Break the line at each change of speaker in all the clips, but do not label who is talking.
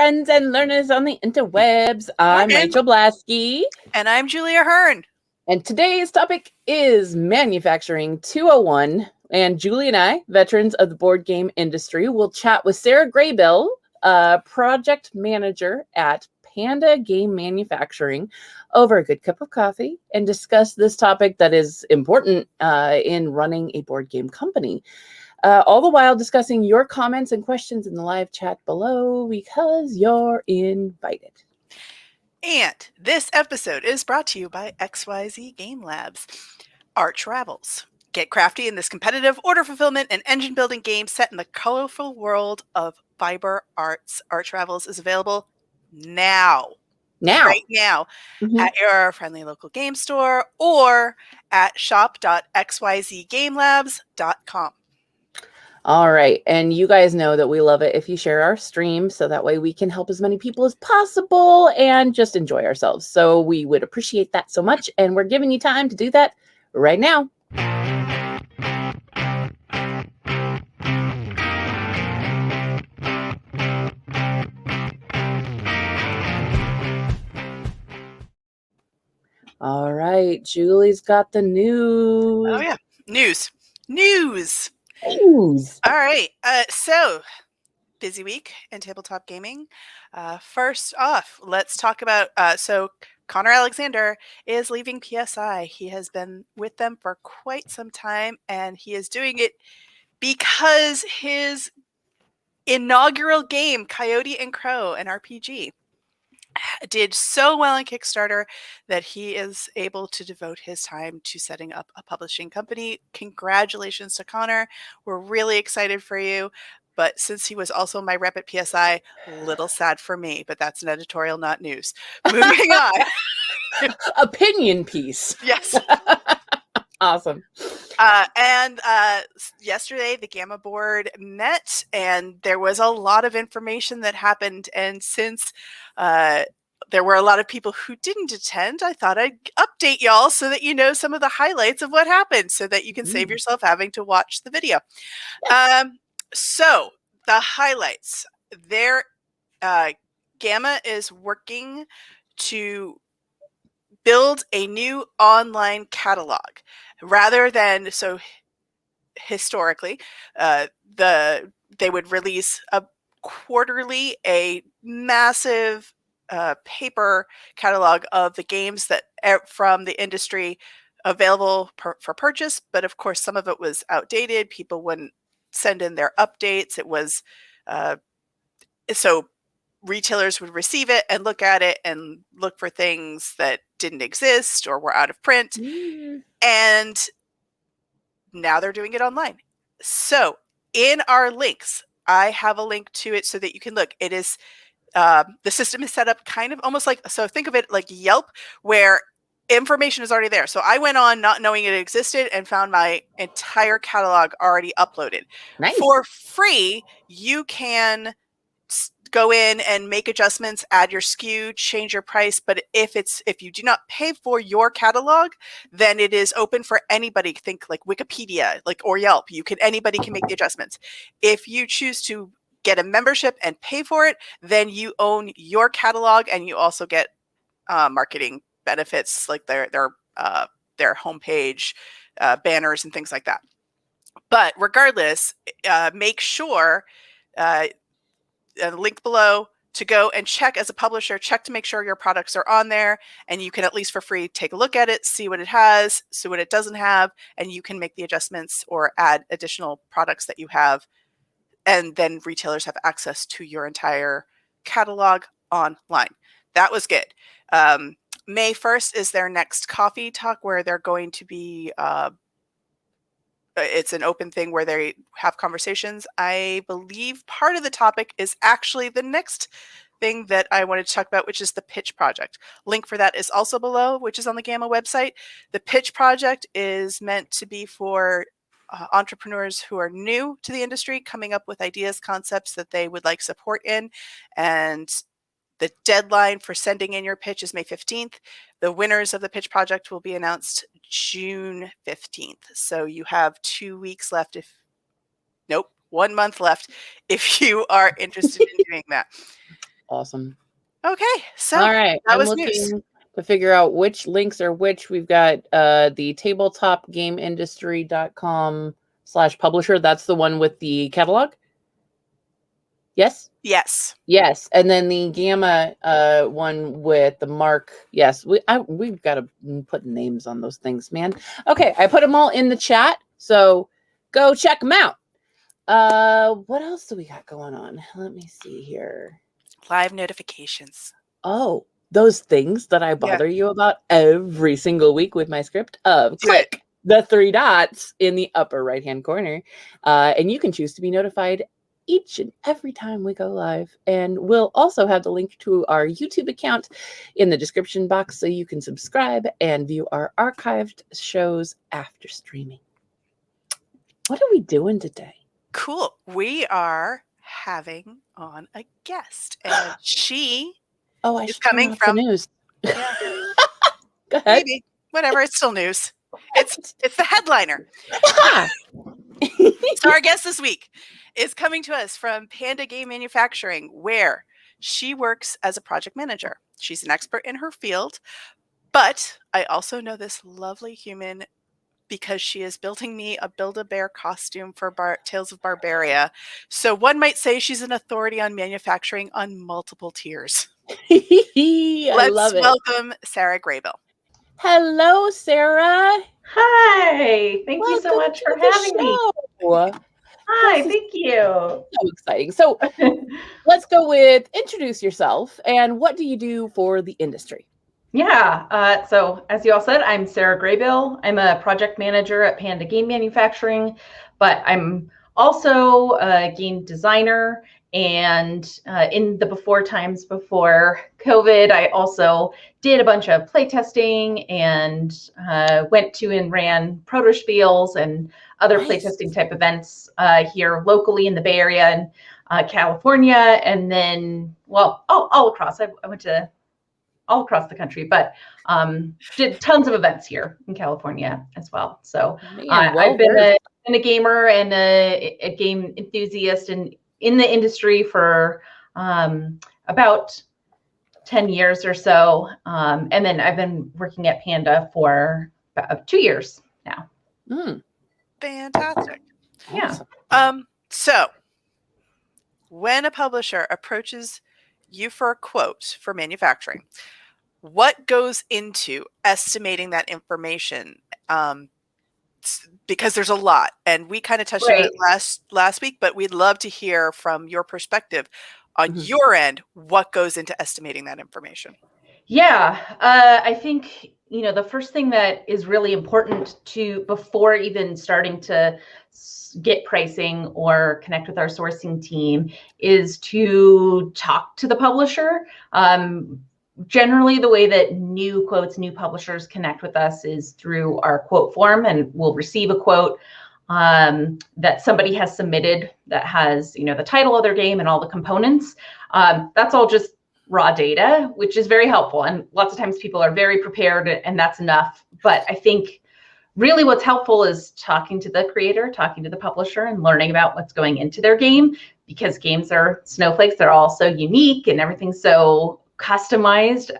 friends and learners on the interwebs. I'm Rachael Blaske.
And I'm Julie Ahern.
And today's topic is Manufacturing 201. And Julie and I, veterans of the board game industry, will chat with Sarah Graybill, project manager at Panda Game Manufacturing, over a good cup of coffee and discuss this topic that is important in running a board game company. All the while discussing your comments and questions in the live chat below because you're invited.
And this episode is brought to you by XYZ Game Labs. Art Travels. Get crafty in this competitive order fulfillment and engine building game set in the colorful world of fiber arts. Art Travels is available now. Right now, at your friendly local game store or at shop.xyzgamelabs.com.
All right. And you guys know that we love it if you share our stream, so that way we can help as many people as possible and just enjoy ourselves. So we would appreciate that so much. And we're giving you time to do that right now. All right. Julie's got the news.
Oh, yeah. News. All right. So, busy week in tabletop gaming. First off, let's talk about, so Connor Alexander is leaving PSI. He has been with them for quite some time, and he is doing it because his inaugural game, Coyote and Crow, an RPG, did so well on Kickstarter that he is able to devote his time to setting up a publishing company. Congratulations to Connor. We're really excited for you. But since he was also my rep at PSI, little sad for me, but that's an editorial, not news. Moving on.
Opinion piece.
Yes.
Awesome.
And yesterday, the Gamma board met, and there was a lot of information that happened. And since there were a lot of people who didn't attend, I thought I'd update y'all so that you know some of the highlights of what happened, so that you can save yourself having to watch the video. Yes. So the highlights there, Gamma is working to build a new online catalog rather than, so historically, they would release a quarterly, a massive paper catalog of the games that from the industry available for purchase. But of course, some of it was outdated. People wouldn't send in their updates. It was so retailers would receive it and look at it and look for things that didn't exist or were out of print. And now they're doing it online. So in our links, I have a link to it so that you can look. It is the system is set up kind of almost like, so think of it like Yelp, where information is already there. So I went on not knowing it existed and found my entire catalog already uploaded.
Nice.
For free. You can go in and make adjustments, add your SKU, change your price. But if you do not pay for your catalog, then it is open for anybody. Think like Wikipedia, or Yelp. Anybody can make the adjustments. If you choose to get a membership and pay for it, then you own your catalog, and you also get marketing benefits like their homepage, banners, and things like that. But regardless, make sure, link below, to go and check as a publisher, check to make sure your products are on there, and you can at least for free take a look at it, see what it has, see what it doesn't have, and you can make the adjustments or add additional products that you have. And then retailers have access to your entire catalog online. That was good. May 1st is their next coffee talk, where they're going to be, it's an open thing where they have conversations. I believe part of the topic is actually the next thing that I wanted to talk about, which is the pitch project. Link for that is also below, which is on the Gamma website. The pitch project is meant to be for entrepreneurs who are new to the industry, coming up with ideas, concepts that they would like support in. And the deadline for sending in your pitch is May 15th. The winners of the pitch project will be announced June 15th. So you have 2 weeks left. 1 month left if you are interested in doing that.
awesome.
Okay, so
All right,
that
I'm
was news.
looking to figure out which links are which. We've got the tabletopgameindustry.com/publisher. That's the one with the catalog. Yes.
Yes.
Yes, and then the Gamma one with the mark. Yes, we've got to put names on those things, man. Okay, I put them all in the chat, so go check them out. What else do we got going on? Let me see here.
Live notifications.
Oh, those things that I bother you about every single week with my script. Click the 3 dots in the upper right-hand corner, and you can choose to be notified each and every time we go live. And we'll also have the link to our YouTube account in the description box so you can subscribe and view our archived shows after streaming. What are we doing today?
Cool. We are having on a guest, and she is coming from
the news.
Yeah.
Go ahead.
Maybe. Whatever. It's still news. It's the headliner. So our guest this week is coming to us from Panda Game Manufacturing, where she works as a project manager. She's an expert in her field, but I also know this lovely human because she is building me a Build-A-Bear costume for Tales of Barbaria. So one might say she's an authority on manufacturing on multiple tiers.
Let's
welcome Sarah Graybill.
Hello, Sarah.
Hi. Thank you so much for having me. Hi, thank you.
So exciting. So let's go with introduce yourself and what do you do for the industry?
Yeah. So as you all said, I'm Sarah Graybill. I'm a project manager at Panda Game Manufacturing, but I'm also a game designer. And in the before times before COVID, I also did a bunch of playtesting and went to and ran proto spiels and other playtesting type events here locally in the Bay Area and California. And then, well, all across. I went to all across the country, but did tons of events here in California as well. So I've been a gamer and a game enthusiast and in the industry for about 10 years or so. And then I've been working at Panda for about 2 years now.
Fantastic.
Yeah.
So when a publisher approaches you for a quote for manufacturing, what goes into estimating that information? Because there's a lot, and we kind of touched on it last week, but we'd love to hear from your perspective on your end, what goes into estimating that information.
Yeah, I think, the first thing that is really important before even starting to get pricing or connect with our sourcing team is to talk to the publisher. Generally, the way that new publishers connect with us is through our quote form, and we'll receive a quote that somebody has submitted that has, the title of their game and all the components. That's all just raw data, which is very helpful. And lots of times people are very prepared and that's enough. But I think really what's helpful is talking to the creator, talking to the publisher and learning about what's going into their game, because games are snowflakes. They're all so unique and everything's so customized.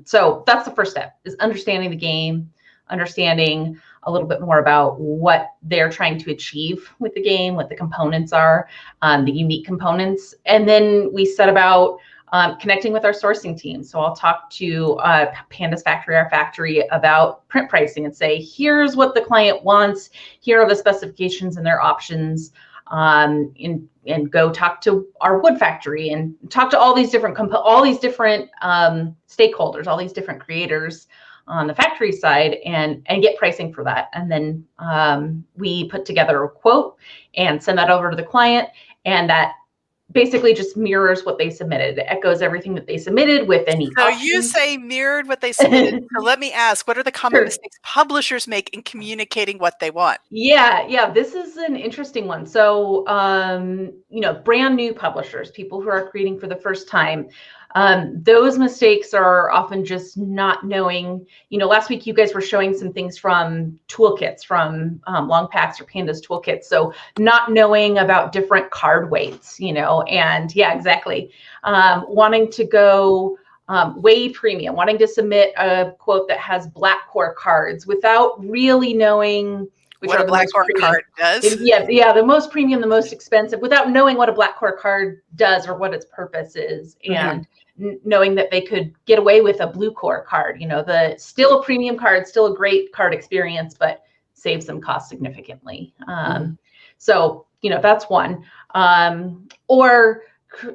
So that's the first step, is understanding the game, understanding a little bit more about what they're trying to achieve with the game, what the components are, the unique components. And then we set about connecting with our sourcing team. So I'll talk to Panda's Factory, our factory, about print pricing and say, here's what the client wants. Here are the specifications and their options. And go talk to our wood factory and talk to all these different stakeholders, all these different creators on the factory side, and get pricing for that. And then we put together a quote and send that over to the client, and that basically just mirrors what they submitted. It echoes everything that they submitted with any options.
You say mirrored what they submitted. So let me ask, what are the common mistakes publishers make in communicating what they want?
Yeah, this is an interesting one. So, brand new publishers, people who are creating for the first time, Those mistakes are often just not knowing, last week you guys were showing some things from toolkits, from Long Packs or Panda's toolkits. So not knowing about different card weights, and yeah, exactly. Wanting to go way premium, wanting to submit a quote that has black core cards without really knowing
what a black core card does.
Yeah, the most premium, the most expensive, without knowing what a black core card does or what its purpose is, and knowing that they could get away with a blue core card. Still a premium card, still a great card experience, but saves them cost significantly. So that's one. Or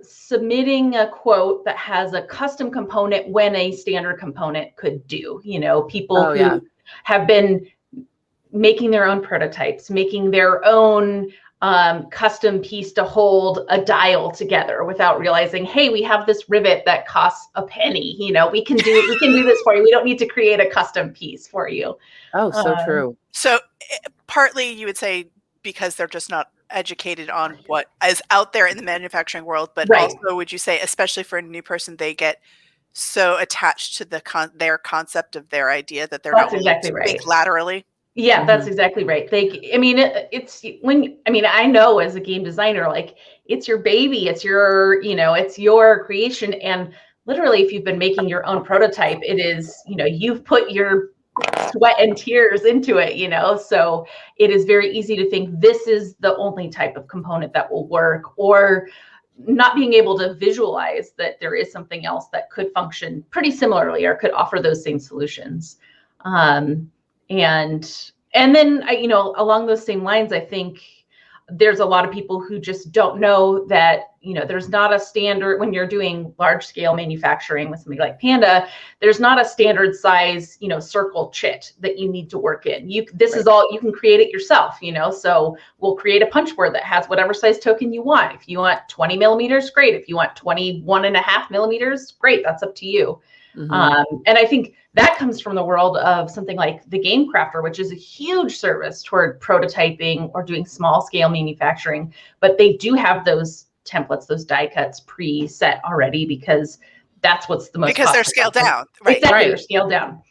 submitting a quote that has a custom component when a standard component could do. People who have been making their own prototypes, making their own custom piece to hold a dial together without realizing, hey, we have this rivet that costs a penny. We can do this for you. We don't need to create a custom piece for you.
Oh, so true.
So partly you would say because they're just not educated on what is out there in the manufacturing world, but also would you say, especially for a new person, they get so attached to their concept of their idea that they're not willing to think laterally?
Yeah, that's exactly right. I know as a game designer, like it's your baby, it's your, it's your creation. And literally, if you've been making your own prototype, it is, you've put your sweat and tears into it, so it is very easy to think this is the only type of component that will work, or not being able to visualize that there is something else that could function pretty similarly or could offer those same solutions. And then, along those same lines, I think there's a lot of people who just don't know that, there's not a standard when you're doing large scale manufacturing with something like Panda, there's not a standard size, circle chit that you need to work in. This is all, you can create it yourself, so we'll create a punch board that has whatever size token you want. If you want 20 millimeters, great. If you want 21.5 millimeters, great. That's up to you. And I think that comes from the world of something like the Game Crafter, which is a huge service toward prototyping or doing small scale manufacturing. But they do have those templates, those die cuts preset already, because that's what's the most
because they're scaled down.
Exactly, they're scaled down.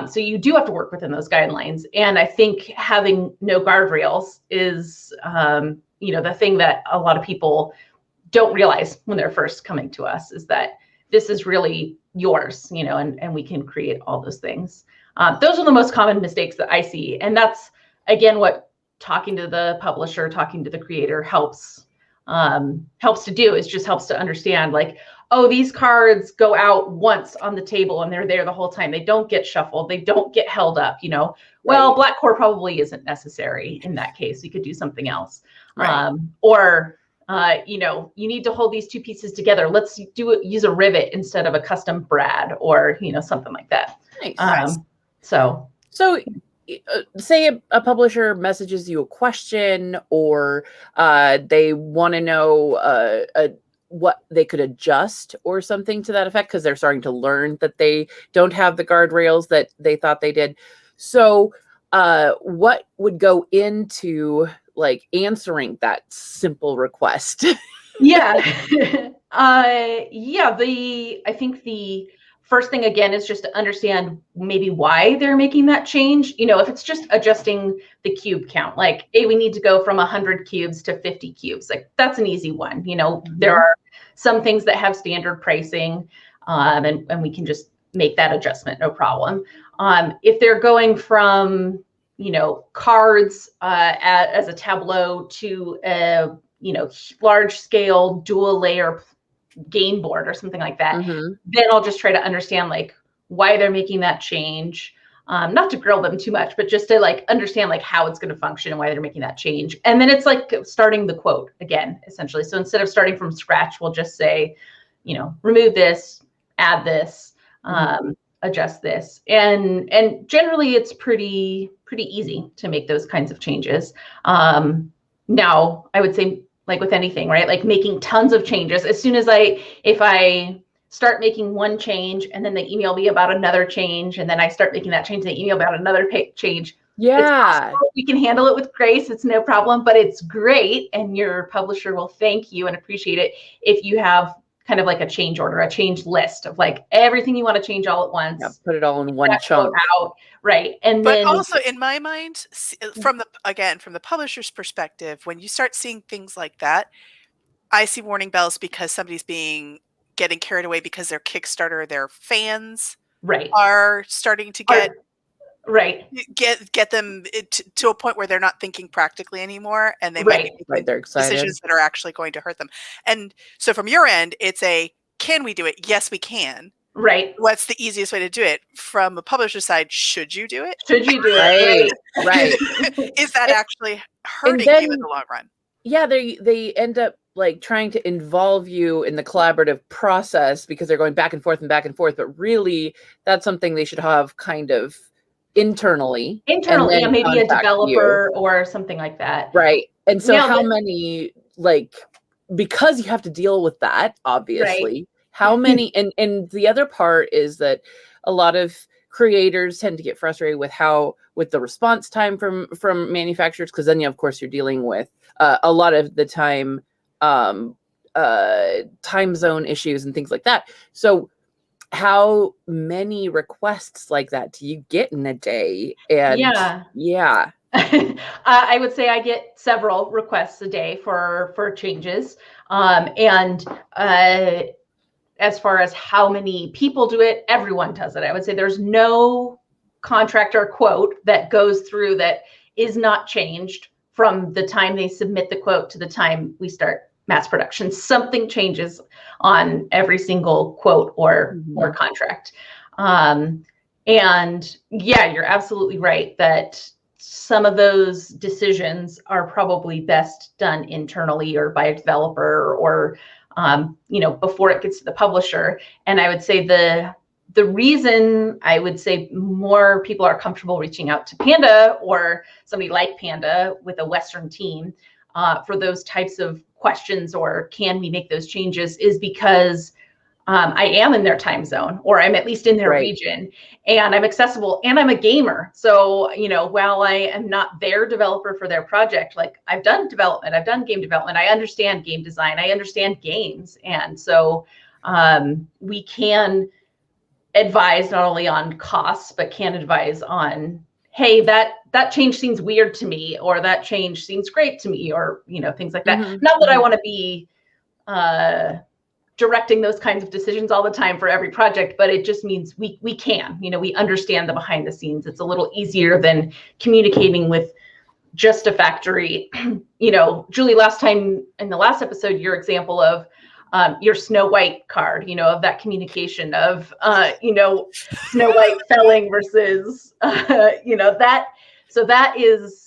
So you do have to work within those guidelines. And I think having no guardrails is, the thing that a lot of people don't realize when they're first coming to us, is that this is really yours, and we can create all those things. Those are the most common mistakes that I see. And that's, again, what talking to the publisher, talking to the creator helps to do, is just helps to understand, like, oh, these cards go out once on the table and they're there the whole time. They don't get shuffled. They don't get held up, Well, black core probably isn't necessary in that case. You could do something else. You need to hold these two pieces together. Let's use a rivet instead of a custom brad, or, something like that.
Nice. So say a publisher messages you a question, or they want to know what they could adjust or something to that effect, because they're starting to learn that they don't have the guardrails that they thought they did. So what would go into like answering that simple request?
I think the first thing, again, is just to understand maybe why they're making that change. If it's just adjusting the cube count, like, hey, we need to go from 100 cubes to 50 cubes, like that's an easy one. There are some things that have standard pricing, and we can just make that adjustment, no problem. If they're going from cards as a tableau to a large scale dual layer game board or something like that, then I'll just try to understand like why they're making that change. Not to grill them too much, but just to like understand like how it's going to function and why they're making that change. And then it's like starting the quote again, essentially. So instead of starting from scratch, we'll just say, remove this, add this, adjust this. And generally it's pretty easy to make those kinds of changes. Now I would say, like with anything, right? Like making tons of changes. As soon as if I start making one change and then they email me about another change, and then I start making that change, they email about another change.
Yeah.
We can handle it with grace. It's no problem, but it's great. And your publisher will thank you and appreciate it if you have kind of like a change order, a change list of like everything you want to change all at once.
Yeah, put it all in one chunk.
Out, right. And
but
then
also in my mind, from the publisher's perspective, when you start seeing things like that, I see warning bells because somebody's getting carried away because their Kickstarter, their fans are starting to get them to a point where they're not thinking practically anymore, and they might be making decisions that are actually going to hurt them. And so from your end, it's can we do it? Yes, we can.
Right.
What's the easiest way to do it? From a publisher side, should you do it?
Should you do it?
Right.
Is that actually hurting you in the long run?
Yeah, they end up like trying to involve you in the collaborative process because they're going back and forth, but really that's something they should have kind of internally,
yeah, maybe a developer or something like that.
Right. And so how many, like, because you have to deal with that, obviously, how many, and the other part is that a lot of creators tend to get frustrated with the response time from manufacturers, because then of course you're dealing with a lot of the time time zone issues and things like that. So how many requests like that do you get in a day? And yeah.
I would say I get several requests a day for changes. And as far as how many people do it, everyone does it. I would say there's no contractor quote that goes through that is not changed from the time they submit the quote to the time we start mass production. Something changes on every single quote or contract. And yeah, you're absolutely right that some of those decisions are probably best done internally or by a developer or, before it gets to the publisher. And I would say the reason I would say more people are comfortable reaching out to Panda or somebody like Panda with a Western team for those types of questions or can we make those changes is because I am in their time zone, or I'm at least in their region, and I'm accessible, and I'm a gamer. So, while I am not their developer for their project, like I've done development, I've done game development, I understand game design, I understand games. And so we can advise not only on costs, but can advise on, hey, that change seems weird to me, or that change seems great to me, or, things like that. Not that I want to be directing those kinds of decisions all the time for every project, but it just means we can, we understand the behind the scenes. It's a little easier than communicating with just a factory. Julie, last time in the last episode, your example of your Snow White card, of that communication of, Snow White felling versus, that. So that is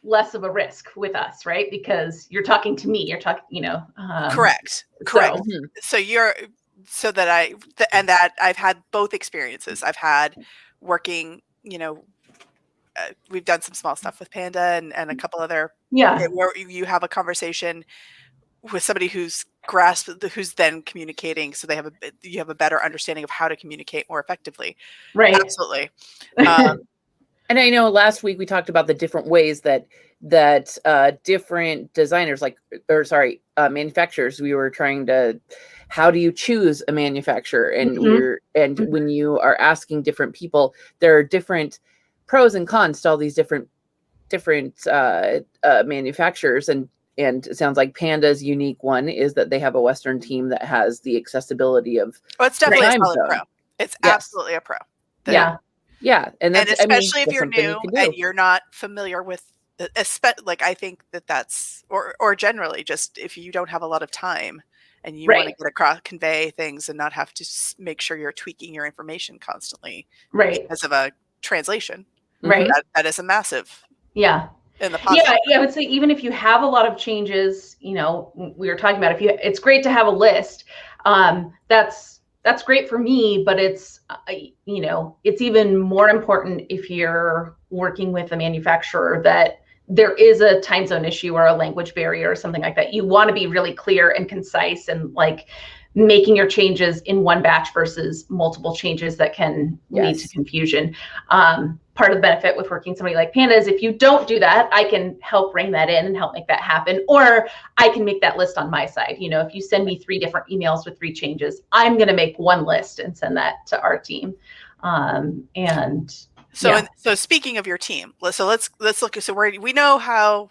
less of a risk with us, right? Because you're talking to me, you're talking,
correct. So that I've had both experiences. I've had working, we've done some small stuff with Panda and a couple other, where you have a conversation with somebody who's then communicating, so you have a better understanding of how to communicate more effectively.
Right.
Absolutely.
And I know last week we talked about the different ways that different designers, manufacturers, we were trying to, how do you choose a manufacturer? And when you are asking different people, there are different pros and cons to all these different manufacturers. And it sounds like Panda's unique one is that they have a Western team that has the accessibility of.
Oh, it's definitely a solid pro. It's absolutely a pro.
Yeah, and
especially if you're new and you're not familiar with, I think that's, or generally just if you don't have a lot of time and you want to get across, convey things and not have to make sure you're tweaking your information constantly, because of a translation, that is a massive, in the positive.
I would say even if you have a lot of changes, we were talking about it's great to have a list. That's great for me, but it's, it's even more important if you're working with a manufacturer that there is a time zone issue or a language barrier or something like that. You want to be really clear and concise and like making your changes in one batch versus multiple changes that can lead to confusion. part of the benefit with working with somebody like Panda is if you don't do that, I can help bring that in and help make that happen. Or I can make that list on my side. You know, if you send me 3 different emails with 3 changes, I'm going to make one list and send that to our team.
So speaking of your team, so let's look. So we know how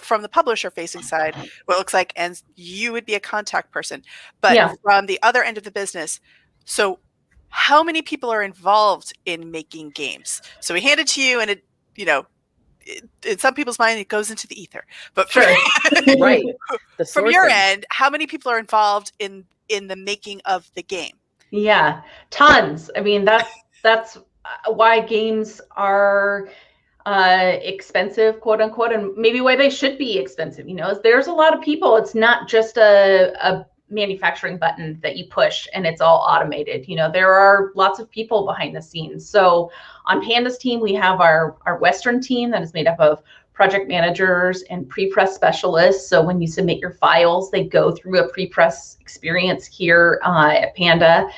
from the publisher facing side what it looks like, and you would be a contact person. But from the other end of the business, so how many people are involved in making games? So we hand it to you, and it, you know, in some people's mind, it goes into the ether. But
right,
from your end, how many people are involved in the making of the game?
Yeah, tons. I mean, that's why games are expensive, quote unquote, and maybe why they should be expensive. You know, there's a lot of people. It's not just a manufacturing button that you push and it's all automated. You know, there are lots of people behind the scenes. So on Panda's team, we have our Western team that is made up of project managers and pre-press specialists. So when you submit your files, they go through a pre-press experience here at Panda,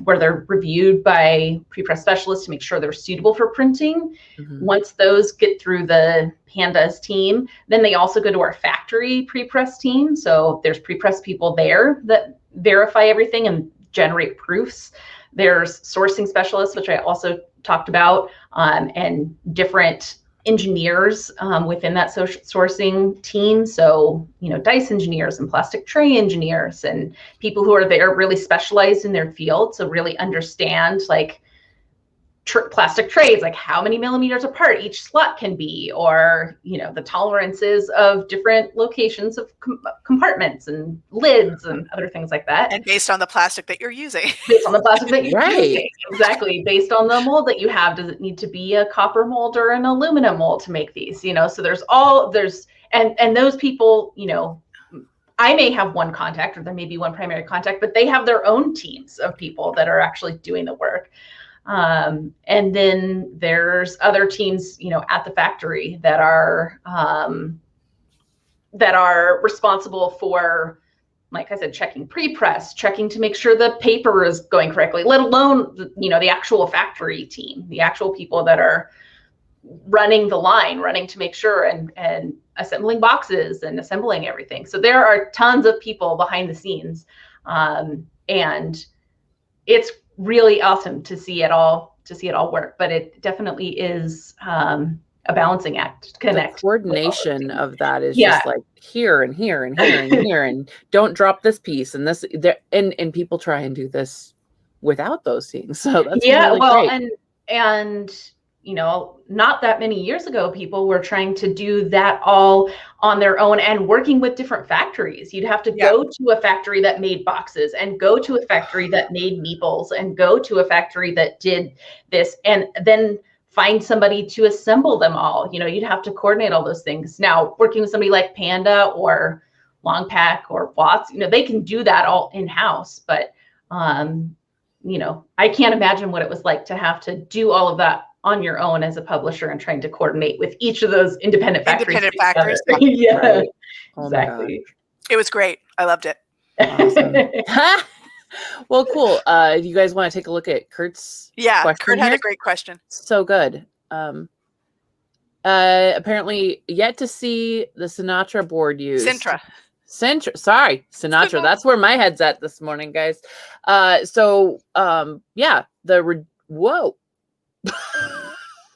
where they're reviewed by pre-press specialists to make sure they're suitable for printing. Mm-hmm. Once those get through the Panda's team, then they also go to our factory pre-press team. So there's pre-press people there that verify everything and generate proofs. There's sourcing specialists, which I also talked about, and different engineers within that sourcing team. So, you know, dice engineers and plastic tray engineers and people who are there really specialized in their field. So really understand like plastic trays, like how many millimeters apart each slot can be, or, you know, the tolerances of different locations of compartments and lids and other things like that.
And based on the plastic that you're using.
Based on the plastic that you're using. Exactly. Based on the mold that you have. Does it need to be a copper mold or an aluminum mold to make these? You know, so and those people, you know, I may have one contact, or there may be one primary contact, but they have their own teams of people that are actually doing the work. And then there's other teams, you know, at the factory that are responsible for, like I said, checking pre-press, checking to make sure the paper is going correctly, let alone, you know, the actual factory team, the actual people that are running the line, running to make sure and assembling boxes and assembling everything. So there are tons of people behind the scenes. And it's really awesome to see it all work, but it definitely is a balancing act to connect.
The coordination of that is just like here and here and here and here, and don't drop this piece and this there, and people try and do this without those things. So that's really great.
And you know, not that many years ago, people were trying to do that all on their own and working with different factories. You'd have to go to a factory that made boxes and go to a factory that made meeples and go to a factory that did this and then find somebody to assemble them all. You know, you'd have to coordinate all those things. Now, working with somebody like Panda or Longpack or Watts, you know, they can do that all in-house, but, you know, I can't imagine what it was like to have to do all of that on your own as a publisher and trying to coordinate with each of those independent factories.
Yeah, right. Oh,
exactly.
It was great. I loved it.
Awesome. Well, cool. Do you guys want to take a look at Kurt's question?
Kurt had a great question.
So good. Apparently yet to see the Sinatra board used. Sorry, Sinatra. That's where my head's at this morning, guys. Whoa.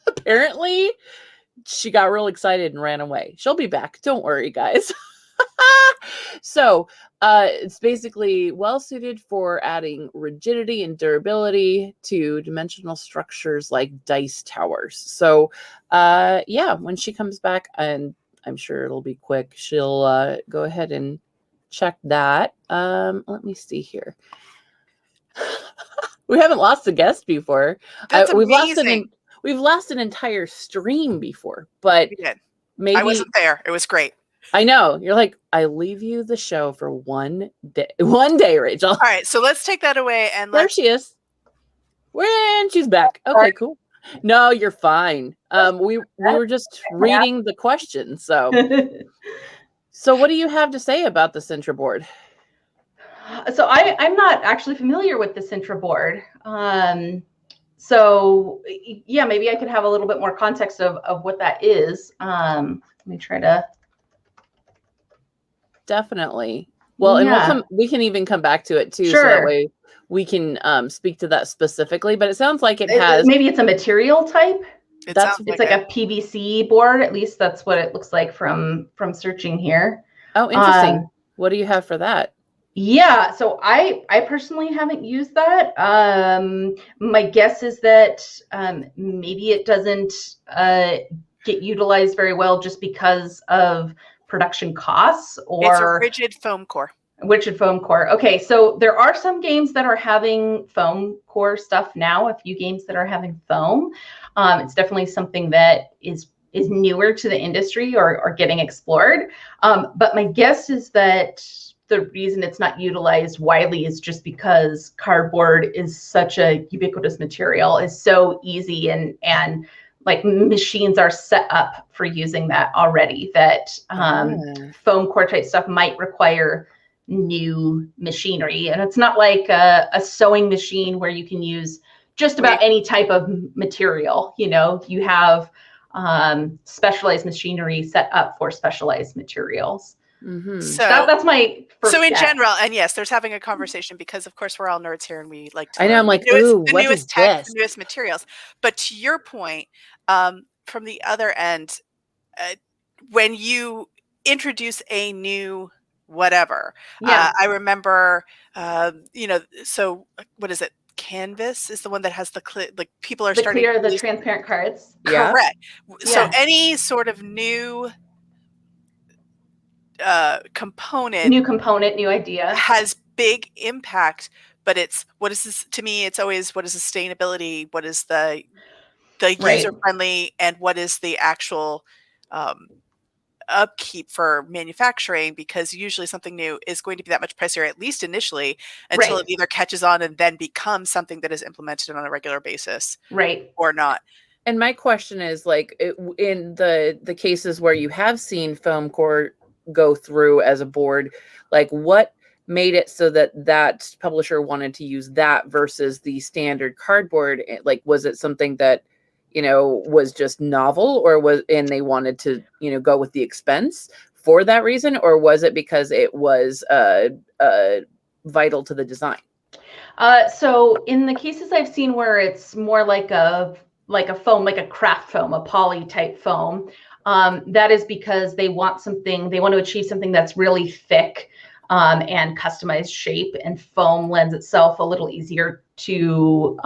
Apparently she got real excited and ran away. She'll be back. Don't worry, guys. So it's basically well suited for adding rigidity and durability to dimensional structures like dice towers. So when she comes back, and I'm sure it'll be quick, she'll go ahead and check that. Let me see here. We haven't lost a guest before.
That's amazing.
We've lost an entire stream before, but
we did.
Maybe
I wasn't there. It was great.
I know. You're like, I leave you the show for one day, Rachel.
All right, so let's take that away and
there she is. When she's back. Okay, cool. No, you're fine. We were just reading the questions. So what do you have to say about the Sintra board?
So I'm not actually familiar with the Sintra board. So yeah, maybe I could have a little bit more context of what that is. Let me try to.
Definitely. Well, and we can even come back to it too.
Sure.
So that way we can speak to that specifically, but it sounds like it has.
Maybe it's a material type.
It's
like a PVC board. At least that's what it looks like from searching here.
Oh, interesting. What do you have for that?
Yeah, so I personally haven't used that. My guess is that maybe it doesn't get utilized very well just because of production costs, or
it's a rigid foam core.
Rigid foam core. Okay, so there are some games that are having foam core stuff now. A few games that are having foam. It's definitely something that is newer to the industry or getting explored. But my guess is that the reason it's not utilized widely is just because cardboard is such a ubiquitous material, is so easy, and like machines are set up for using that already, that foam core type stuff might require new machinery. And it's not like a sewing machine where you can use just about any type of material. You have specialized machinery set up for specialized materials.
Mm-hmm.
So
that's my first
so in
guess.
general, and yes, there's having a conversation because of course we're all nerds here and we like to
I know, I'm like, ooh,
the
what
newest
is
tech,
this?
the newest materials. But to your point, from the other end, when you introduce a new whatever, I remember, so what is it? Canvas is the one that has the like people are starting
to the transparent cards.
Correct.
Yeah.
So any sort of new component,
new idea
has big impact. But it's, what is this? To me, it's always, what is sustainability? What is the user friendly, and what is the actual upkeep for manufacturing? Because usually something new is going to be that much pricier, at least initially, until it either catches on and then becomes something that is implemented on a regular basis, or not.
And my question is, like, in the cases where you have seen foam core go through as a board, like, what made it so that publisher wanted to use that versus the standard cardboard? Like, was it something that was just novel, and they wanted to go with the expense for that reason, or was it because it was vital to the design?
So in the cases I've seen where it's more like a foam, like a craft foam, a poly type foam, that is because they want to achieve something that's really thick and customized shape, and foam lends itself a little easier to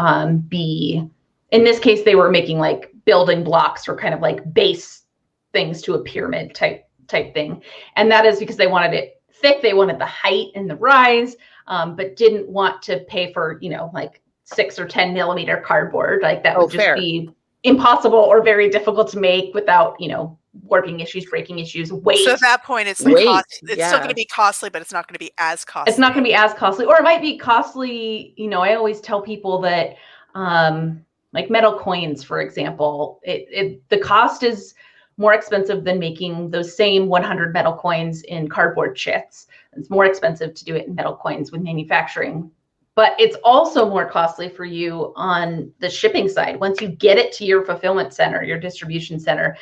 be. In this case, they were making like building blocks or kind of like base things to a pyramid type thing, and that is because they wanted it thick. They wanted the height and the rise, but didn't want to pay for like 6 or 10 millimeter cardboard. Like that would just be impossible or very difficult to make without warping issues, breaking issues, weight.
So at that point, it's still going to be costly, but it's not going to be as costly.
It's not going to be as costly, or it might be costly. I always tell people that, like metal coins, for example, the cost is more expensive than making those same 100 metal coins in cardboard chits. It's more expensive to do it in metal coins with manufacturing. But it's also more costly for you on the shipping side. Once you get it to your fulfillment center, your distribution center,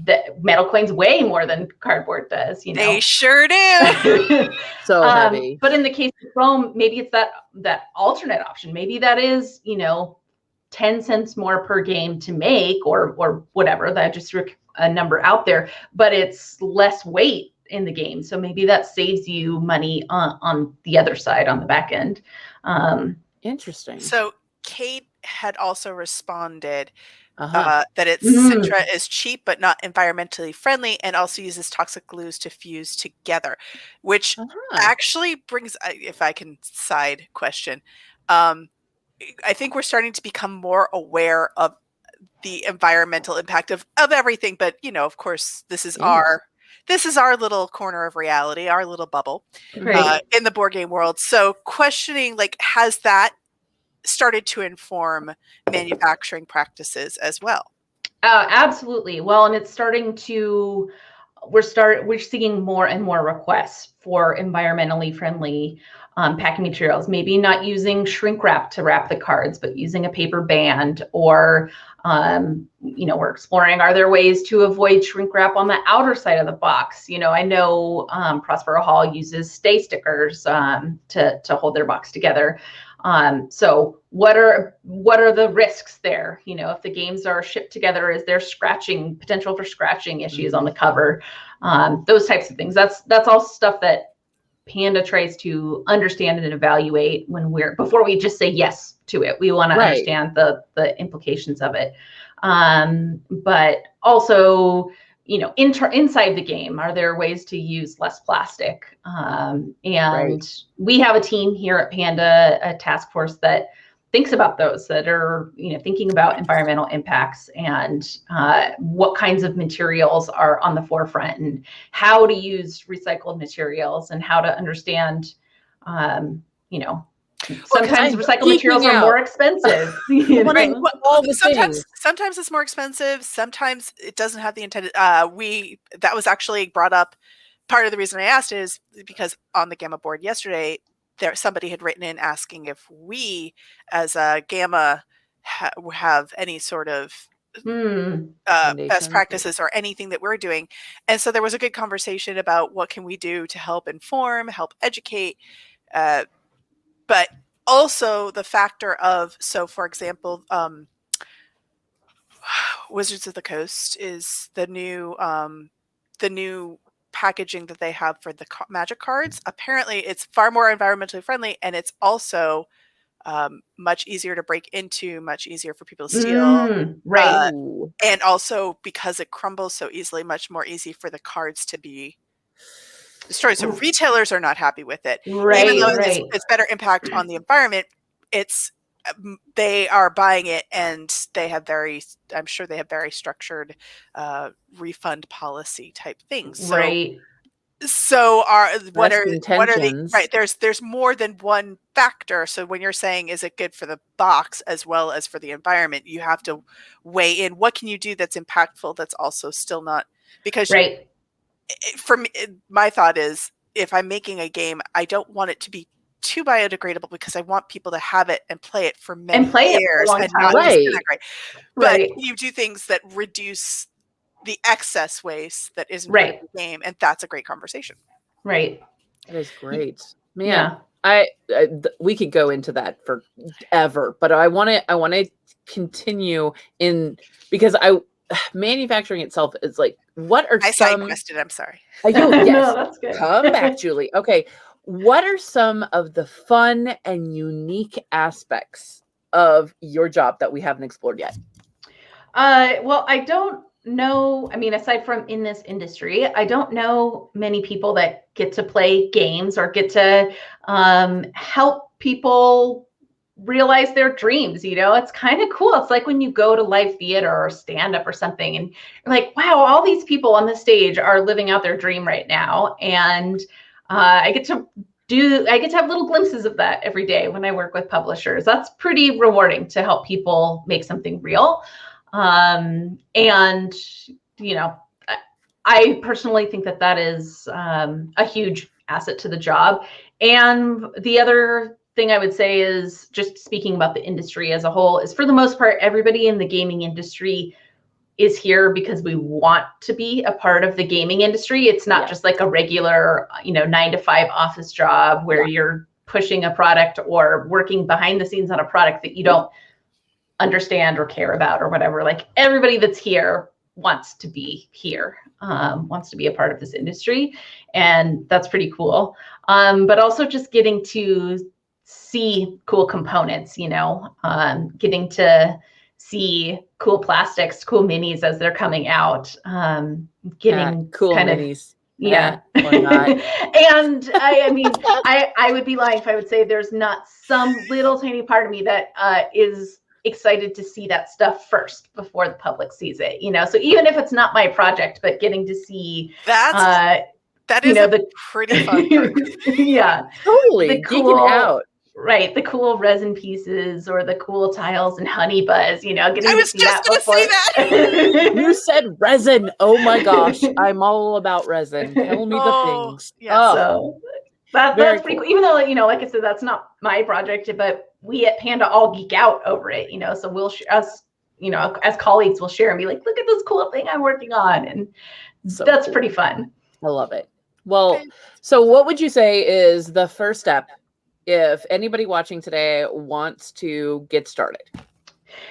the metal coins weigh more than cardboard does.
They sure do.
So heavy.
But in the case of foam, maybe it's that alternate option. Maybe that is 10 cents more per game to make, or whatever. That just a number out there, but it's less weight in the game. So maybe that saves you money on the other side, on the back end.
Interesting.
So Kate had also responded that its Citra is cheap but not environmentally friendly, and also uses toxic glues to fuse together, which actually brings, if I can side question, I think we're starting to become more aware of the environmental impact of everything, but of course, this is our little corner of reality, our little bubble in the board game world. So questioning, like, has that started to inform manufacturing practices as well?
Absolutely. Well, and it's starting to we're seeing more and more requests for environmentally friendly packing materials, maybe not using shrink wrap to wrap the cards, but using a paper band, or we're exploring, are there ways to avoid shrink wrap on the outer side of the box? I know Prospero Hall uses stay stickers to hold their box together. So what are the risks there? If the games are shipped together, is there potential for scratching issues on the cover? Those types of things. That's all stuff that Panda tries to understand and evaluate before we just say yes to it. We want to understand the implications of it. But also, inside the game, are there ways to use less plastic? We have a team here at Panda, a task force that thinks about those, that are thinking about environmental impacts and what kinds of materials are on the forefront, and how to use recycled materials, and how to understand sometimes recycled materials are more expensive.
Sometimes it's more expensive. Sometimes it doesn't have the intended. That was actually brought up. Part of the reason I asked is because on the Gamma board yesterday, somebody had written in asking if we, as a Gamma, have any sort of best practices or anything that we're doing. And so there was a good conversation about what can we do to help inform, help educate, but also the factor of, so for example, Wizards of the Coast is the new packaging that they have for the Magic cards. Apparently it's far more environmentally friendly, and it's also much easier to break into, much easier for people to steal. And also, because it crumbles so easily, much more easy for the cards to be destroyed. So retailers are not happy with it. Even though it's better impact on the environment, they are buying it, and I'm sure they have very structured refund policy type things. So what are the there's more than one factor. So when you're saying, is it good for the box as well as for the environment, you have to weigh in what can you do that's impactful, that's also still not, because for me, my thought is, if I'm making a game, I don't want it to be too biodegradable, because I want people to have it and play it for many years and not disintegrate. But you do things that reduce the excess waste that isn't in the game, and that's a great conversation.
That is great, man. I we could go into that forever, but I want to continue in, because manufacturing itself is like, what are some
question? I'm sorry.
Yes, no, that's good. Come back, Julie. Okay, what are some of the fun and unique aspects of your job that we haven't explored yet?
Well, I don't know. I mean, aside from in this industry, I don't know many people that get to play games or get to help people realize their dreams. It's kind of cool. It's like when you go to live theater or stand up or something, and you're like, wow, all these people on the stage are living out their dream right now. And I get to have little glimpses of that every day when I work with publishers. That's pretty rewarding, to help people make something real. And I personally think that is a huge asset to the job. And the other thing I would say is, just speaking about the industry as a whole, is for the most part, everybody in the gaming industry is here because we want to be a part of the gaming industry. It's not just like a regular, 9-to-5 office job where you're pushing a product or working behind the scenes on a product that you don't understand or care about or whatever. Like, everybody that's here wants to be here, wants to be a part of this industry. And that's pretty cool. But also just getting to see cool components, getting to see cool plastics, cool minis as they're coming out, getting
cool minis.
Or not. And I mean, I would be lying if I would say there's not some little tiny part of me that is excited to see that stuff first before the public sees it. So even if it's not my project, but getting to see
that is a pretty fun part.
Totally.
The cool,
out.
Right, the cool resin pieces or the cool tiles and honey buzz, getting
I
to
was
see
just
that
going to say that.
You said resin. Oh my gosh. I'm all about resin. Tell me the
Oh,
things.
yes.
Oh,
So
very
that's pretty
cool.
cool. Even though, like I said, that's not my project, but we at Panda all geek out over it, so we'll us, as colleagues, we'll share and be like, look at this cool thing I'm working on. And
So
that's
cool.
pretty fun.
I love it. Well, so what would you say is the first step if anybody watching today wants to get started?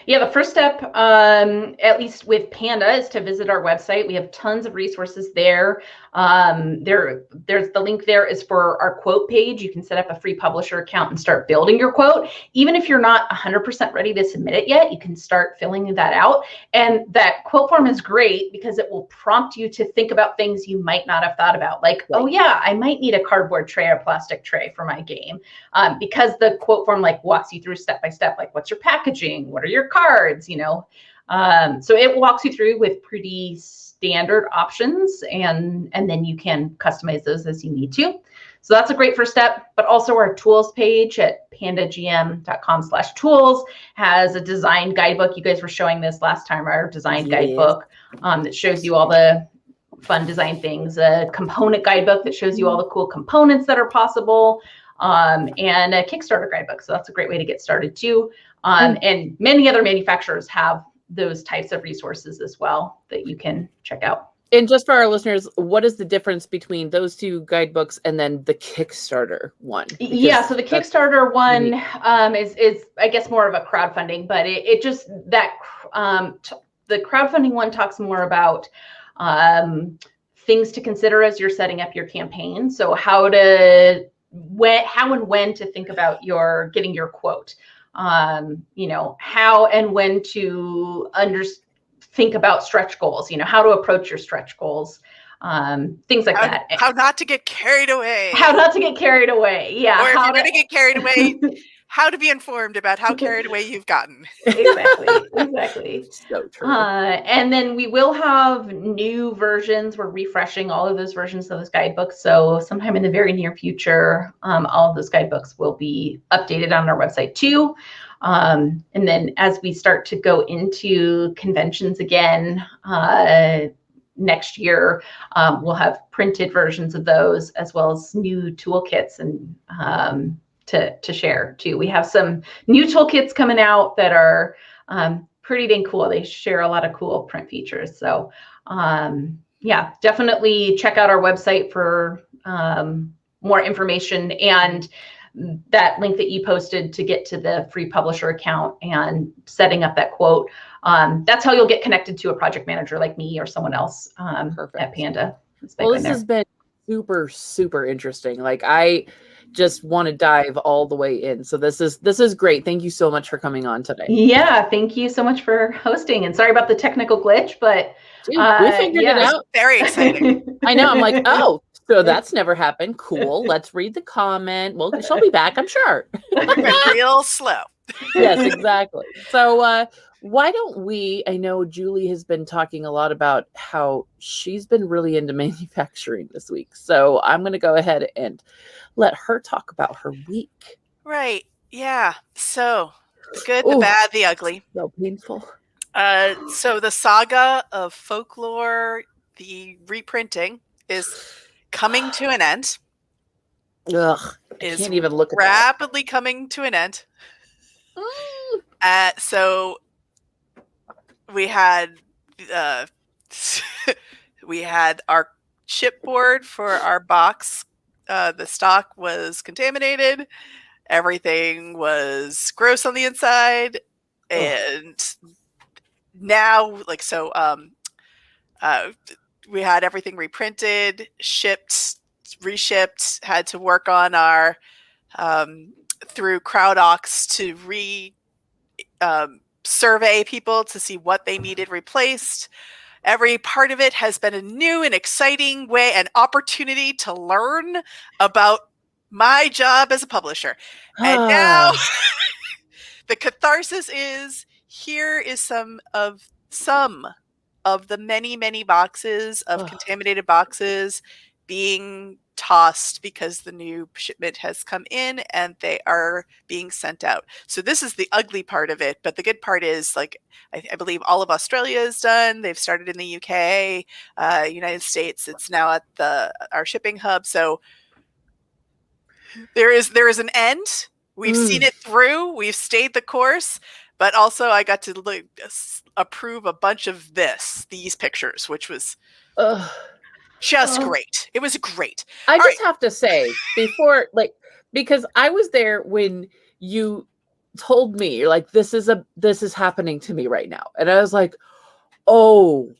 Yeah, the first step, at least with Panda, is to visit our website. We have tons of resources there. There's the link there is for our quote page. You can set up a free publisher account and start building your quote. Even if you're not 100% ready to submit it yet, you can start filling that out. And that quote form is great because it will prompt you to think about things you might not have thought about. Like, oh yeah, I might need a cardboard tray or plastic tray for my game. Because the quote form walks you through step by step, like what's your packaging? What are your cards? So it walks you through with pretty standard options, and then you can customize those as you need to. So that's a great first step. But also our tools page at pandagm.com/tools has a design guidebook. You guys were showing this last time, our design guidebook that shows you all the fun design things, a component guidebook that shows you all the cool components that are possible, and a Kickstarter guidebook. So that's a great way to get started too. And many other manufacturers have those types of resources as well that you can check out.
And just for our listeners, what is the difference between those two guidebooks and then the Kickstarter one?
Yeah, so the Kickstarter one is I guess more of a crowdfunding, but it just that the crowdfunding one talks more about things to consider as you're setting up your campaign. So how and when to think about getting your quote. How and when to think about stretch goals, how to approach your stretch goals, things like that.
How not to get carried away.
How not to get carried away. Yeah.
Or if you're going to get carried away, how to be informed about how carried away you've gotten.
Exactly.
So true.
And then we will have new versions. We're refreshing all of those versions of those guidebooks. So sometime in the very near future, all of those guidebooks will be updated on our website too. And then as we start to go into conventions again next year, we'll have printed versions of those as well as new toolkits and to share too. We have some new toolkits coming out that are pretty dang cool. They share a lot of cool print features. So yeah, definitely check out our website for more information, and that link that you posted to get to the free publisher account and setting up that quote. That's how you'll get connected to a project manager like me or someone else at Panda.
Well, this has been super, super interesting. Like I just want to dive all the way in. So this is great. Thank you so much for coming on today.
Yeah, thank you so much for hosting, and sorry about the technical glitch, but
dude, we figured it out.
Very exciting.
I know. I'm like, oh, so that's never happened. Cool. Let's read the comment. Well, she'll be back, I'm sure.
Real slow.
Yes, exactly. So why don't we, I know Julie has been talking a lot about how she's been really into manufacturing this week. So I'm going to go ahead and let her talk about her week.
Right. Yeah. So the good, the bad, the ugly.
So painful.
So the Saga of Folklore, the reprinting, is coming to an end.
Ugh, I can't even look at
rapidly coming to an end. So we had our chipboard for our box. The stock was contaminated. Everything was gross on the inside, and now, we had everything reprinted, shipped, reshipped. Had to work on our through CrowdOx to survey people to see what they needed replaced. Every part of it has been a new and exciting way, an opportunity to learn about my job as a publisher. And now the catharsis is, here is some of the many, many boxes of contaminated boxes being tossed because the new shipment has come in and they are being sent out. So this is the ugly part of it, but the good part is, like, I believe all of Australia is done. They've started in the UK, United States. It's now at our shipping hub. So there is an end. We've seen it through. We've stayed the course. But also, I got to approve a bunch of these pictures, which was just great. It was great.
I just have to say, before, because I was there when you told me, you're like, this is happening to me right now. And I was like, oh,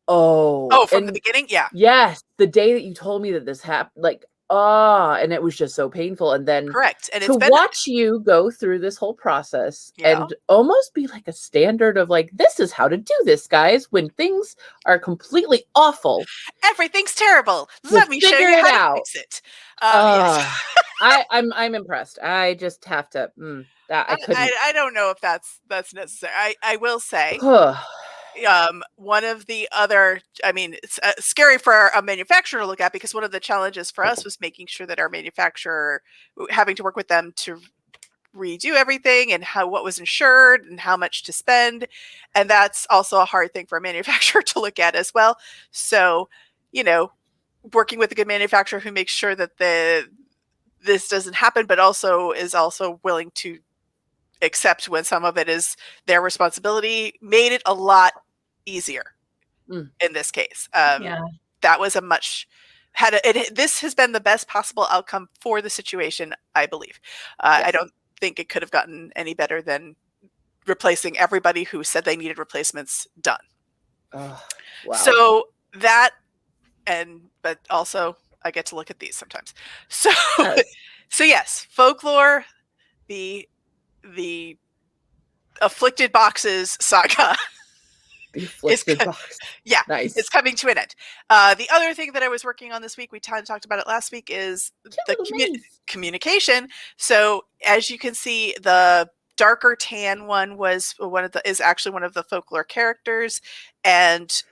from the beginning? Yeah.
Yes. The day that you told me that this happened, and it was just so painful. And then
correct. And
to watch you go through this whole process and almost be like a standard of like, this is how to do this, guys, when things are completely awful.
Everything's terrible. Let me show you how to fix it. Yes.
I'm impressed. I just have to, I couldn't.
I don't know if that's necessary. I will say, one of the other, it's scary for a manufacturer to look at, because one of the challenges for us was making sure that our manufacturer, having to work with them to redo everything and what was insured and how much to spend. And that's also a hard thing for a manufacturer to look at as well. So, working with a good manufacturer who makes sure that this doesn't happen, but also is also willing to accept when some of it is their responsibility, made it a lot easier in this case. That was this has been the best possible outcome for the situation, I believe. Yes. I don't think it could have gotten any better than replacing everybody who said they needed replacements done.
Oh, wow.
So that, but also I get to look at these sometimes. So, yes, Folklore, the Afflicted Boxes saga.
The Afflicted Box.
Yeah,
nice.
It's coming to an end. The other thing that I was working on this week, we talked about it last week, is the communication. So as you can see, the darker tan one is actually one of the Folklore characters, and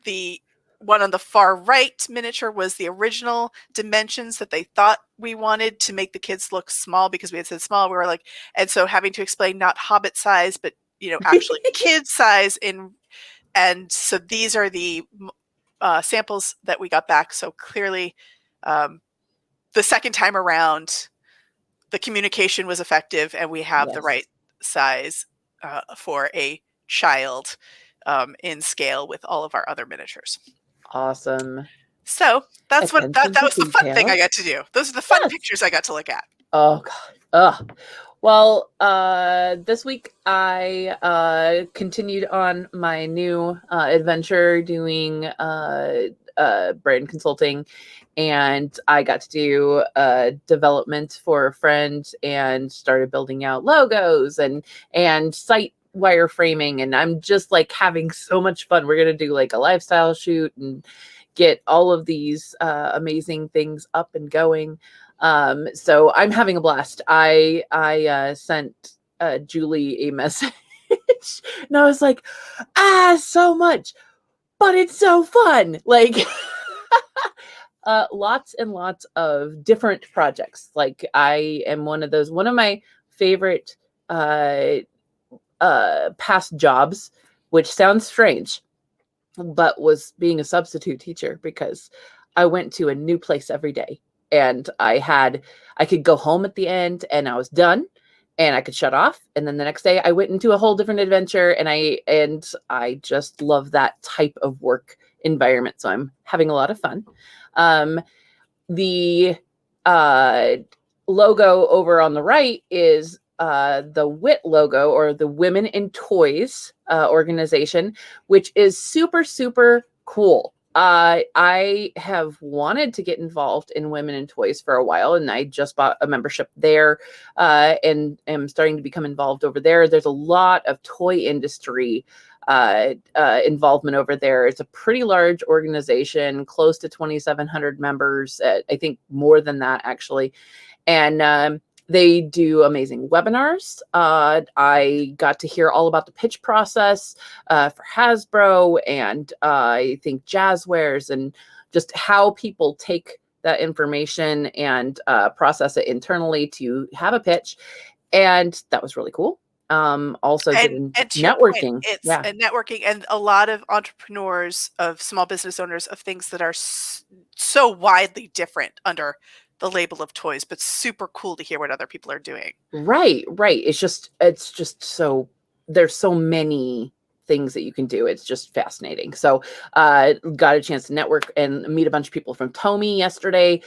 the one on the far right miniature was the original dimensions that they thought we wanted to make the kids look small, because we had said small. We were like, and so having to explain not Hobbit size, but actually kid size and so these are the samples that we got back. So clearly, the second time around, the communication was effective, and we have the right size for a child in scale with all of our other miniatures.
Awesome.
So that's that was the fun thing I got to do. Those are the fun pictures I got to look at.
Oh God. Well, this week I continued on my new adventure doing brand consulting, and I got to do development for a friend and started building out logos and site wireframing, and I'm just like having so much fun. We're gonna do like a lifestyle shoot and get all of these amazing things up and going. So I'm having a blast. I sent Julie a message and I was like, so much, but it's so fun. Like lots and lots of different projects. Like I am one of my favorite past jobs, which sounds strange, but was being a substitute teacher, because I went to a new place every day, and I could go home at the end and I was done and I could shut off. And then the next day I went into a whole different adventure, and I just love that type of work environment. So I'm having a lot of fun. The logo over on the right is the WIT logo, or the Women in Toys organization, which is super, super cool. I have wanted to get involved in Women in Toys for a while, and I just bought a membership there and am starting to become involved over there. There's a lot of toy industry involvement over there. It's a pretty large organization, close to 2,700 members, I think more than that actually. And they do amazing webinars. I got to hear all about the pitch process for Hasbro and I think Jazzwares, and just how people take that information and process it internally to have a pitch. And that was really cool. Also
and
did
to your point,
networking.
it's
Yeah.
a networking, and a lot of entrepreneurs, of small business owners, of things that are so widely different under the label of toys, but super cool to hear what other people are doing.
Right. It's just so, there's so many things that you can do. It's just fascinating. So got a chance to network and meet a bunch of people from Tomy yesterday.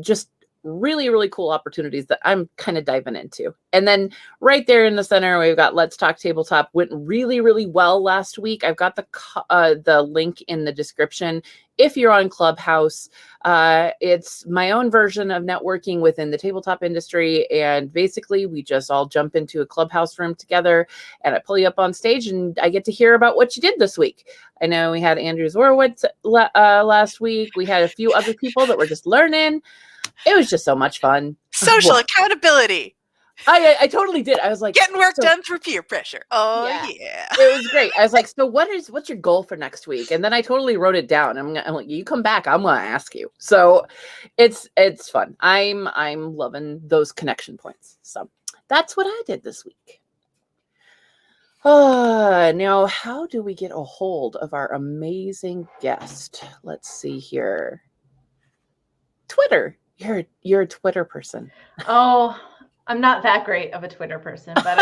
Just really, really cool opportunities that I'm kind of diving into. And then right there in the center, we've got Let's Talk Tabletop. Went really, really well last week. I've got the link in the description. If you're on Clubhouse, it's my own version of networking within the tabletop industry. And basically, we just all jump into a Clubhouse room together, and I pull you up on stage, and I get to hear about what you did this week. I know we had Andrew Zorowitz last week. We had a few other people that were just learning. It was just so much fun.
Social accountability.
I totally did. I was like,
getting work done through peer pressure. Oh yeah.
It was great. I was like, so what's your goal for next week? And then I totally wrote it down. I'm like, you come back, I'm gonna ask you. So it's fun. I'm loving those connection points. So that's what I did this week. Now how do we get a hold of our amazing guest? Let's see here. Twitter. You're a Twitter person.
Oh, I'm not that great of a Twitter person, but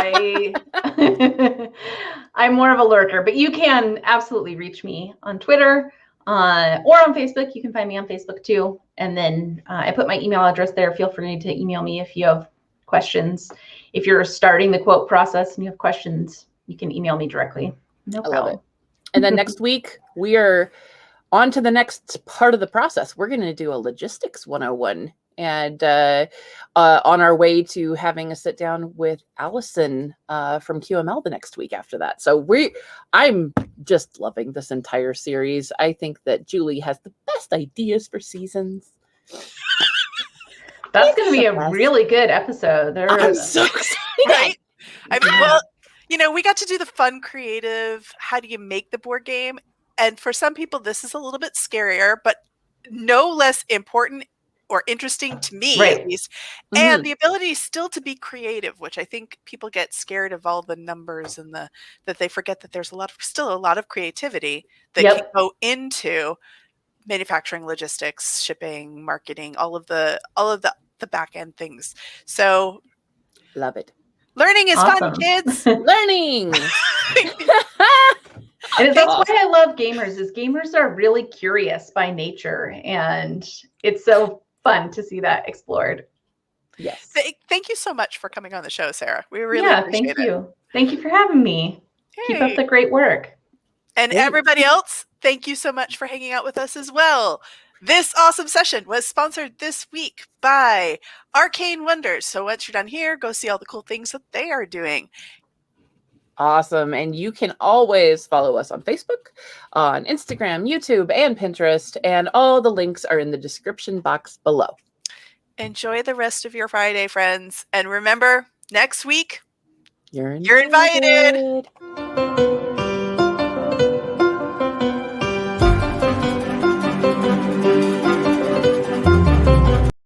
I'm more of a lurker. But you can absolutely reach me on Twitter or on Facebook. You can find me on Facebook too. And then I put my email address there. Feel free to email me if you have questions. If you're starting the quote process and you have questions, you can email me directly. No problem.
Love it. And then next week, we are on to the next part of the process. We're going to do a logistics 101. And on our way to having a sit down with Allison from QML the next week after that. So I'm just loving this entire series. I think that Julie has the best ideas for seasons.
That's going to be a really good episode.
I'm so excited.
Right? I mean, well, we got to do the fun, creative, how do you make the board game? And for some people, this is a little bit scarier, but no less important or interesting to me,
right.
At least. Mm-hmm. And the ability still to be creative, which I think people get scared of all the numbers and that they forget that there's still a lot of creativity that can go into manufacturing, logistics, shipping, marketing, all of the back end things. So
love it.
Learning is fun, kids.
Learning.
And that's why I love gamers, is gamers are really curious by nature, and it's so fun to see that explored.
Yes.
Thank you so much for coming on the show, Sarah. We really appreciate it.
Thank you. Thank you for having me. Yay. Keep up the great work.
And everybody else, thank you so much for hanging out with us as well. This awesome session was sponsored this week by Arcane Wonders. So once you're done here, go see all the cool things that they are doing.
Awesome. And you can always follow us on Facebook, on Instagram, YouTube, and Pinterest. And all the links are in the description box below.
Enjoy the rest of your Friday, friends. And remember, next week,
you're
invited.